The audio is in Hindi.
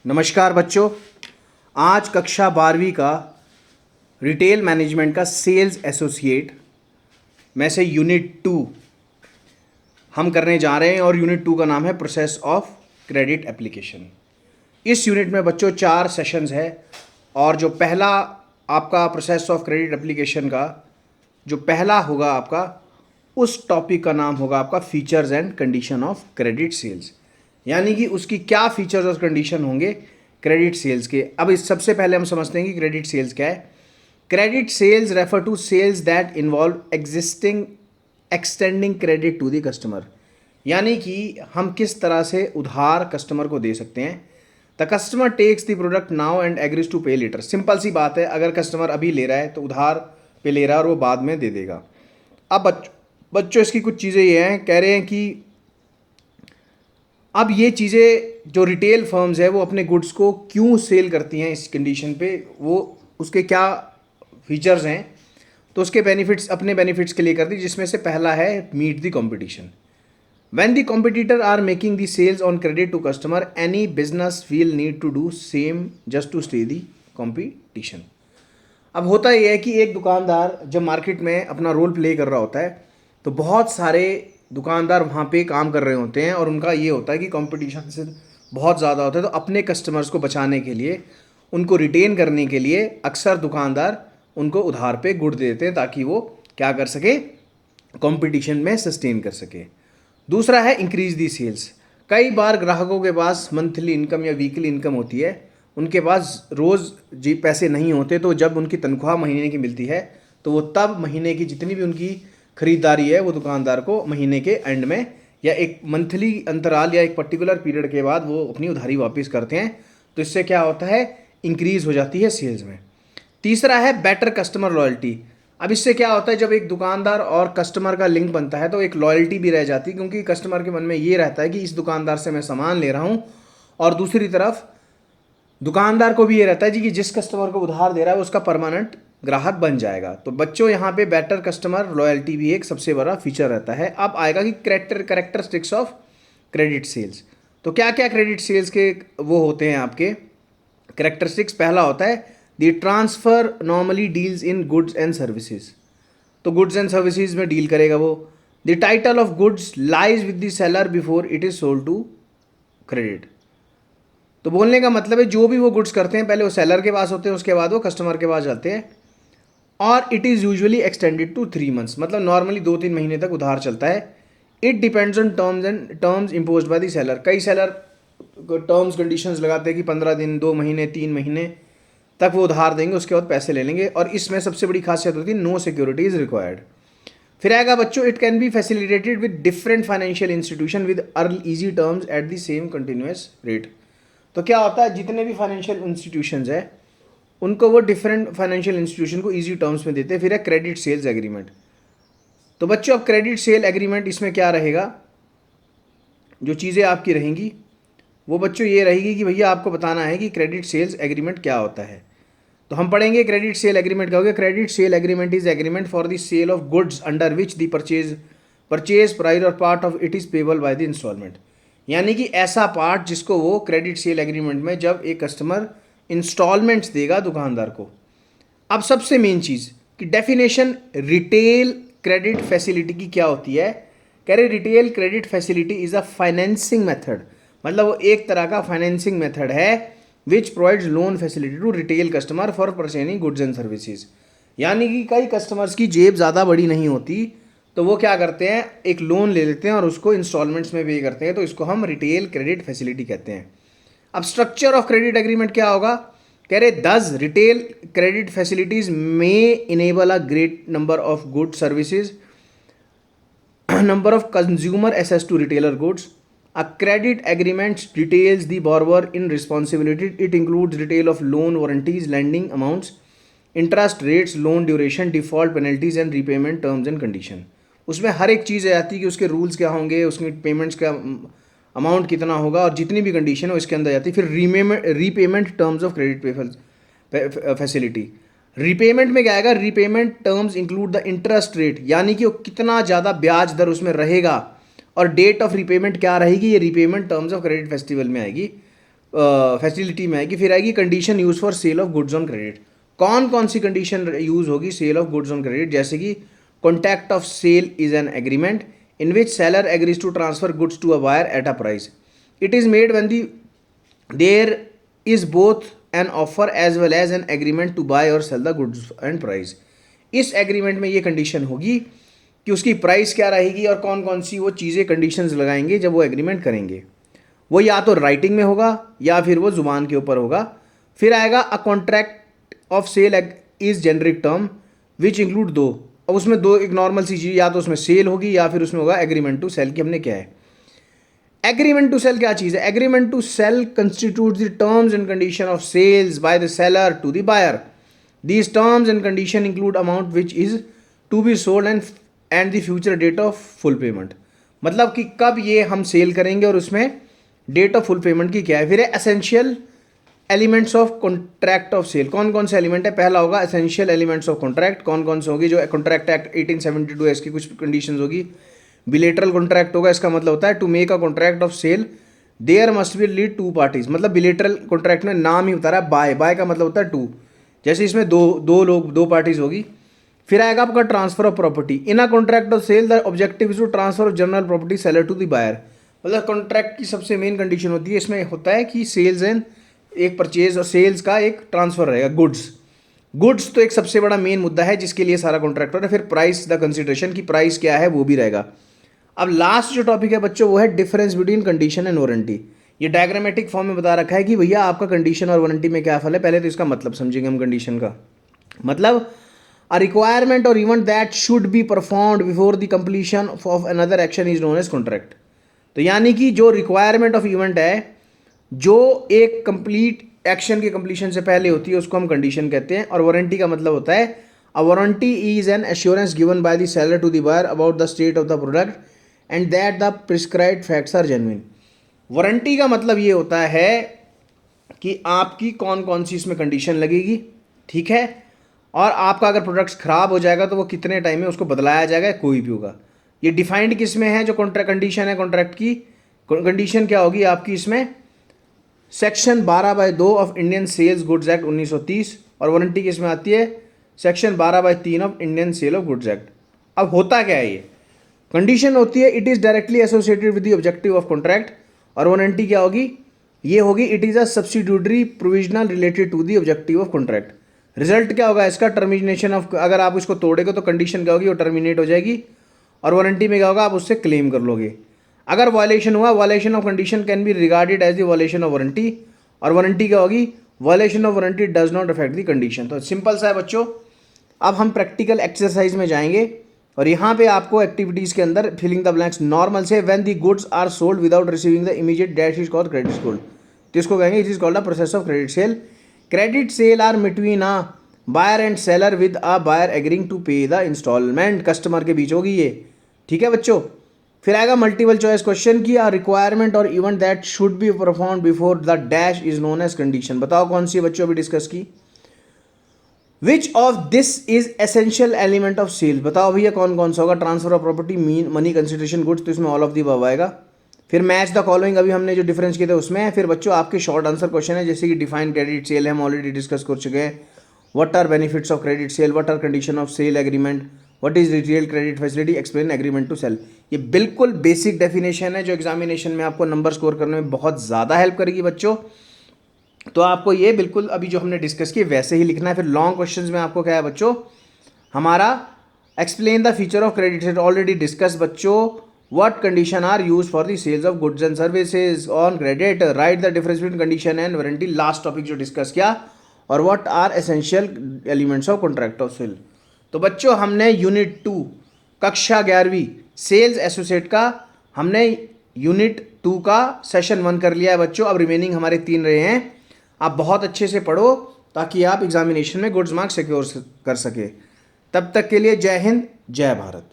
नमस्कार बच्चों। आज कक्षा 12वीं का रिटेल मैनेजमेंट का सेल्स एसोसिएट में से यूनिट 2 हम करने जा रहे हैं और यूनिट 2 का नाम है प्रोसेस ऑफ क्रेडिट एप्लीकेशन। इस यूनिट में बच्चों 4 सेशंस है और जो पहला आपका प्रोसेस ऑफ क्रेडिट एप्लीकेशन का जो पहला होगा आपका, उस टॉपिक का नाम होगा आपका features and condition of credit sales, यानी कि उसकी क्या फीचर्स और कंडीशन होंगे क्रेडिट सेल्स के। अब इस सबसे पहले हम समझते हैं कि क्रेडिट सेल्स क्या है। Credit sales refer to sales that involve existing extending credit to the customer, यानी कि हम किस तरह से उधार कस्टमर को दे सकते हैं। The customer takes the product now and agrees to pay later. Simple सी बात है, अगर कस्टमर अभी ले रहा है तो उधार पे ले रहा है और वो बाद में दे देगा। अब बच्चों इसकी कुछ चीज़ें ये हैं, कह रहे हैं कि अब ये चीज़ें जो रिटेल फर्म्स है वो अपने गुड्स को क्यों सेल करती हैं इस कंडीशन पे, वो उसके क्या फीचर्स हैं, तो उसके बेनिफिट्स अपने बेनिफिट्स के लिए करती है, जिसमें से पहला है meet the competition. When the competitor are making the sales on credit to customer, any business will need to do same just to stay the competition. अब होता यह है कि एक दुकानदार जब मार्केट में अपना रोल प्ले कर रहा होता है तो बहुत सारे दुकानदार वहाँ पे काम कर रहे होते हैं और उनका ये होता है कि कंपटीशन से बहुत ज़्यादा होता है, तो अपने कस्टमर्स को बचाने के लिए, उनको रिटेन करने के लिए अक्सर दुकानदार उनको उधार पे गुड़ देते हैं ताकि वो क्या कर सके, कंपटीशन में सस्टेन कर सके। दूसरा है इंक्रीज दी सेल्स। कई बार ग्राहकों के पास मंथली इनकम या वीकली इनकम होती है, उनके पास रोज़ जी पैसे नहीं होते, तो जब उनकी तनख्वाह महीने की मिलती है तो वो तब महीने की जितनी भी उनकी खरीदारी है वो दुकानदार को महीने के एंड में या एक मंथली अंतराल या एक पर्टिकुलर पीरियड के बाद वो अपनी उधारी वापस करते हैं। तो इससे क्या होता है, इंक्रीज हो जाती है सेल्स में। तीसरा है बेटर कस्टमर लॉयल्टी। अब इससे क्या होता है, जब एक दुकानदार और कस्टमर का लिंक बनता है तो एक लॉयल्टी भी रह जाती है, क्योंकि कस्टमर के मन में ये रहता है कि इस दुकानदार से मैं सामान ले रहा हूँ, और दूसरी तरफ दुकानदार को भी ये रहता है जी कि जिस कस्टमर को उधार दे रहा है उसका परमानेंट ग्राहक बन जाएगा। तो बच्चों यहाँ पे बेटर कस्टमर लॉयल्टी भी एक सबसे बड़ा फीचर रहता है। अब आएगा कि कैरेक्टरिस्टिक्स ऑफ क्रेडिट सेल्स। तो क्या क्या क्रेडिट सेल्स के वो होते हैं आपके कैरेक्टरिस्टिक्स। पहला होता है the transfer normally deals in goods and services. तो गुड्स एंड सर्विसेज में डील करेगा वो। The title of goods lies with the seller before it is sold to credit. तो बोलने का मतलब है जो भी वो गुड्स करते हैं पहले वो सेलर के पास होते हैं, उसके बाद वो कस्टमर के पास जाते हैं। और it is usually extended to 3 months, मतलब नॉर्मली 2-3 महीने तक उधार चलता है। It depends on terms impose by the seller. कई सेलर टर्म्स कंडीशंस लगाते हैं कि 15 दिन, 2 महीने, 3 महीने तक वो उधार देंगे, उसके बाद पैसे ले लेंगे। और इसमें सबसे बड़ी खासियत होती है नो सिक्योरिटी इज रिक्वायर्ड। फिर आएगा बच्चों, it can be facilitated with different financial institution with early easy terms at the same continuous rate. तो क्या होता है, जितने भी फाइनेंशियल इंस्टीट्यूशंस हैं उनको वो डिफरेंट फाइनेंशियल इंस्टीट्यूशन को इजी टर्म्स में देते हैं। फिर है क्रेडिट सेल्स एग्रीमेंट। तो बच्चों अब क्रेडिट सेल एग्रीमेंट इसमें क्या रहेगा, जो चीज़ें आपकी रहेंगी वो बच्चों ये रहेगी कि भैया आपको बताना है कि क्रेडिट सेल्स एग्रीमेंट क्या होता है। तो हम पढ़ेंगे क्रेडिट सेल एग्रीमेंट क्या होगा। Credit sale agreement is agreement for the sale of goods under which the purchase price or part of it is payable by the instalment. यानी कि ऐसा पार्ट जिसको वो क्रेडिट सेल एग्रीमेंट में जब एक कस्टमर इंस्टॉलमेंट्स देगा दुकानदार को। अब सबसे मेन चीज़ कि डेफिनेशन रिटेल क्रेडिट फैसिलिटी की क्या होती है। कह रहे retail credit facility is a financing method, मतलब वो एक तरह का फाइनेंसिंग मेथड है which provides loan facility to retail customer for purchasing goods and services. यानी कि कई कस्टमर्स की जेब ज़्यादा बड़ी नहीं होती, तो वो क्या करते हैं, एक लोन ले लेते हैं और उसको इंस्टॉलमेंट्स में पे करते हैं, तो इसको हम रिटेल क्रेडिट फैसिलिटी कहते हैं। अब स्ट्रक्चर ऑफ क्रेडिट एग्रीमेंट क्या होगा, कह रहे दस रिटेल क्रेडिट फैसिलिटीज में enable a great number of good services, number of consumer access to retailer goods. A credit agreement details the borrower in responsibility. It includes detail of loan warranties, lending amounts, interest rates, loan duration, default penalties and repayment terms and condition. उसमें हर एक चीज़ आ जाती है कि उसके रूल्स क्या होंगे, उसमें पेमेंट्स का अमाउंट कितना होगा और जितनी भी कंडीशन है इसके अंदर जाती है। फिर repayment terms of credit facility. Repayment में क्या आएगा, repayment terms include the interest rate, यानी कि वो कितना ज़्यादा ब्याज दर उसमें रहेगा और डेट ऑफ रीपेमेंट क्या रहेगी, ये repayment terms of credit festival में आएगी। फैसिलिटी में आएगी। फिर आएगी condition use for sale of goods on credit. कौन कौन सी कंडीशन यूज होगी sale of goods on credit, जैसे कि contract of sale is an agreement in which seller agrees to transfer goods to a buyer at a price. It is made when the there is both an offer as well as an agreement to buy और sell the goods and price. इस एग्रीमेंट में ये कंडीशन होगी कि उसकी प्राइस क्या रहेगी और कौन कौन सी वो चीज़ें कंडीशंस लगाएंगे जब वो एग्रीमेंट करेंगे। वो या तो राइटिंग में होगा या फिर वो जुबान के ऊपर होगा। फिर आएगा a contract of sale is generic term which include दो। अब उसमें दो एक नॉर्मल सी चीज़, या तो उसमें सेल होगी या फिर उसमें होगा एग्रीमेंट टू सेल कि हमने क्या है। एग्रीमेंट टू सेल क्या चीज़ है? Agreement to sell constitute the terms and condition of sales by the seller to the buyer. These terms and condition include amount which is to be sold and the future date of full payment. मतलब कि कब ये हम सेल करेंगे और उसमें डेट ऑफ फुल पेमेंट की क्या है। फिर है essential elements of contract of sale. कौन कौन से एलिमेंट है? पहला होगा एसेंशियल एलिमेंट्स ऑफ कॉन्ट्रैक्ट। कौन कौन से होगी? जो कॉन्ट्रैक्ट एक्ट 1872 है इसकी कुछ कंडीशंस होगी। बिलेटरल कॉन्ट्रैक्ट होगा, इसका मतलब होता है to make a contract of sale there must be lead two parties. मतलब बिलेटरल कॉन्ट्रैक्ट में नाम ही बता रहा है बाय, बाय का मतलब होता है टू, जैसे इसमें दो पार्टीज होगी। फिर आएगा आपका transfer of property. In a contract of sale the objective is to transfer of general property seller to the buyer. मतलब कॉन्ट्रैक्ट की सबसे मेन कंडीशन होती है इसमें होता है कि सेल्स एंड एक परचेज और सेल्स का एक ट्रांसफर रहेगा। गुड्स तो एक सबसे बड़ा मेन मुद्दा है जिसके लिए सारा कॉन्ट्रैक्ट हो रहा है। फिर प्राइस द कंसिडरेशन की प्राइस क्या है वो भी रहेगा। अब लास्ट जो टॉपिक है बच्चों वो है difference between condition and warranty. ये डायग्रामेटिक फॉर्म में बता रखा है कि भैया आपका कंडीशन और वारंटी में क्या फल है। पहले तो इसका मतलब समझेंगे हम। कंडीशन का मतलब a requirement or event that should be performed before the completion of another action is known as contract। तो यानी कि जो रिक्वायरमेंट ऑफ इवेंट है जो एक कंप्लीट एक्शन के कंप्लीशन से पहले होती है उसको हम कंडीशन कहते हैं। और वारंटी का मतलब होता है a warranty is an assurance given by the seller to the buyer about the state of the product and that the prescribed facts are genuine. Warranty का मतलब ये होता है कि आपकी कौन कौन सी इसमें कंडीशन लगेगी, ठीक है, और आपका अगर प्रोडक्ट्स खराब हो जाएगा तो वो कितने टाइम में उसको बदलाया जाएगा, कोई भी होगा। ये डिफाइंड किस में है? जो कॉन्ट्रैक्ट कंडीशन है कॉन्ट्रैक्ट की कंडीशन क्या होगी आपकी इसमें? Section 12/2 of Indian sales goods act 1930। और वारंटी किस में आती है? Section 12/3 of Indian sale of goods act. अब होता क्या है? ये कंडीशन होती है it is directly associated with the objective of contract. और वारंटी क्या होगी? ये होगी it is a subsidiary provisional related to the objective of contract. Result क्या होगा इसका? टर्मिनेशन ऑफ, अगर आप इसको तोड़ेगे तो कंडीशन क्या होगी? वो टर्मिनेट हो जाएगी। और वारंटी में क्या होगा? आप उससे क्लेम कर लोगे। अगर वायलेशन हुआ, violation of condition can be regarded as the violation of warranty. और वारंटी क्या होगी? Violation of warranty does not affect the condition. तो सिंपल सा है बच्चों। अब हम प्रैक्टिकल एक्सरसाइज में जाएंगे और यहाँ पे आपको एक्टिविटीज़ के अंदर फिलिंग द ब्लैंक्स नॉर्मल से when the goods are sold without receiving the immediate dash is called credit sold. तो इसको कहेंगे it is called the process of credit sale. Credit sale are between a buyer and seller with a buyer agreeing to pay the installment. Customer के बीच होगी ये, ठीक है बच्चों। फिर आएगा मल्टीपल चॉइस क्वेश्चन की। अ रिक्वायरमेंट और event that should be perform before the dash is known as condition. बताओ कौन सी बच्चों अभी डिस्कस की। Which of this is essential element of sale. बताओ भैया कौन कौन सा होगा? Transfer of property, mean, money, consideration, goods. तो इसमें ऑल ऑफ दी अबव आएगा। फिर मैच द फॉलोइंग, अभी हमने जो डिफरेंस किए थे उसमें है। फिर बच्चों आपके शॉर्ट आंसर क्वेश्चन है जैसे कि डिफाइन क्रेडिट सेल हम ऑलरेडी डिस्कस कर चुके हैं। What are benefits of credit sale, what are condition of sale agreement, what is retail credit facility, explain agreement to sell. ये बिल्कुल बेसिक डेफिनेशन है जो एग्जामिनेशन में आपको नंबर स्कोर करने में बहुत ज़्यादा हेल्प करेगी बच्चों। तो आपको ये बिल्कुल अभी जो हमने डिस्कस किए वैसे ही लिखना है। फिर लॉन्ग क्वेश्चंस में आपको क्या है बच्चों? हमारा explain the feature of credit sale already discuss बच्चों। What condition are use for the sales of goods and services on credit, write the difference between condition and warranty, last topic जो डिस्कस किया। और what are essential elements of contract of sale. तो बच्चों हमने यूनिट 2 कक्षा 11वीं सेल्स एसोसिएट का हमने यूनिट 2 का सेशन 1 कर लिया है बच्चों। अब रिमेनिंग हमारे 3 रहे हैं। आप बहुत अच्छे से पढ़ो ताकि आप एग्जामिनेशन में गुड्स मार्क्स सिक्योर कर सके। तब तक के लिए जय हिंद, जय भारत।